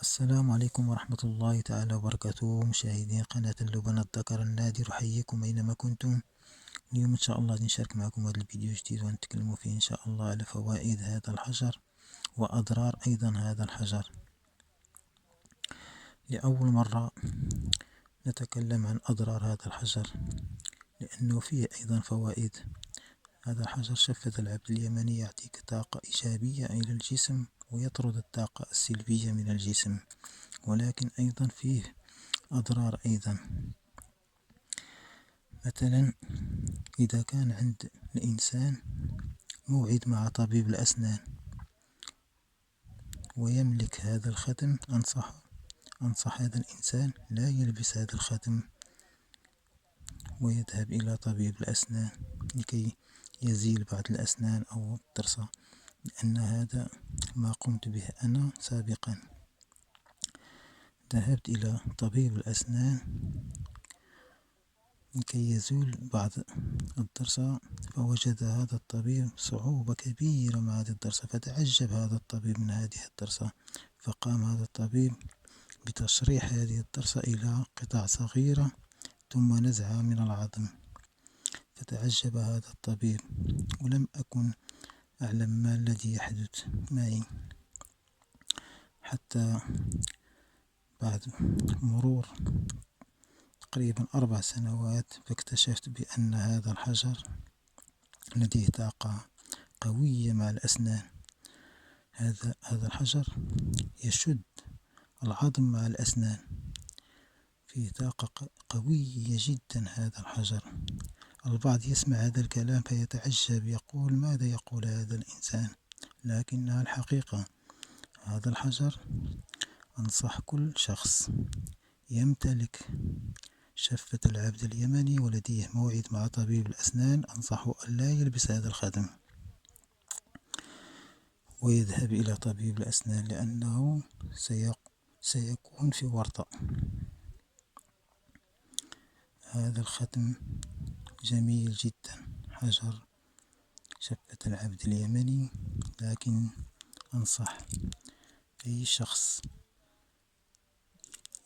السلام عليكم ورحمة الله تعالى وبركاته، مشاهدين قناة اللبن الذكر النادر، أحييكم أينما كنتم. اليوم إن شاء الله نشارك معكم هذا الفيديو جديد ونتكلم فيه إن شاء الله على فوائد هذا الحجر وأضرار أيضا هذا الحجر. لأول مرة نتكلم عن أضرار هذا الحجر لأنه فيه أيضا فوائد. هذا الحجر شفة العبد اليمني يعطيك طاقة إيجابية إلى الجسم ويطرد الطاقة السلبية من الجسم، ولكن أيضا فيه أضرار أيضا. مثلا إذا كان عند الإنسان موعد مع طبيب الأسنان ويملك هذا الختم، أنصح هذا الإنسان لا يلبس هذا الختم ويذهب إلى طبيب الأسنان لكي يزيل بعض الأسنان أو الضرسة، لأن هذا ما قمت به أنا سابقا. ذهبت إلى طبيب الأسنان لكي يزول بعض الضرسة، فوجد هذا الطبيب صعوبة كبيرة مع هذه الضرسة، فتعجب هذا الطبيب من هذه الضرسة، فقام هذا الطبيب بتشريح هذه الضرسة إلى قطع صغيرة ثم نزعها من العظم. فتعجب هذا الطبيب ولم أكن أعلم ما الذي يحدث معي، حتى بعد مرور تقريبا 4 سنوات فاكتشفت بأن هذا الحجر لديه طاقة قوية مع الأسنان. هذا الحجر يشد العظم مع الأسنان، فيه طاقة قوية جدا هذا الحجر. البعض يسمع هذا الكلام فيتعجب، يقول ماذا يقول هذا الإنسان، لكنها الحقيقة. هذا الحجر أنصح كل شخص يمتلك شفة العبد اليمني ولديه موعد مع طبيب الأسنان، أنصحه ألا يلبس هذا الختم ويذهب إلى طبيب الأسنان، لأنه سيكون في ورطة. هذا الختم جميل جدا، حجر شفة العبد اليمني، لكن أنصح أي شخص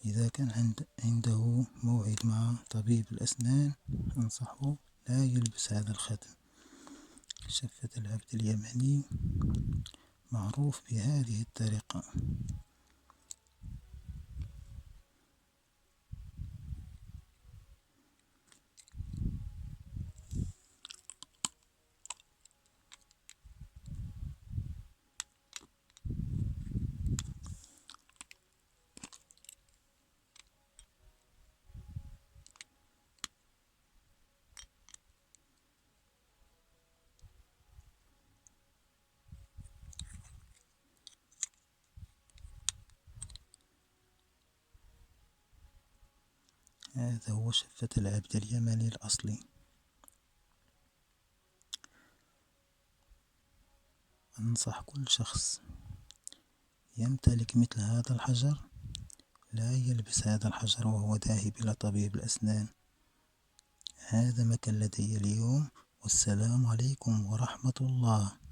إذا كان عنده موعد مع طبيب الأسنان أنصحه لا يلبس هذا الختم. شفة العبد اليمني معروف بهذه الطريقة. هذا هو شفة العبد اليمني الأصلي. أنصح كل شخص يمتلك مثل هذا الحجر لا يلبس هذا الحجر وهو ذاهب إلى طبيب الأسنان. هذا ما كان لدي اليوم، والسلام عليكم ورحمة الله.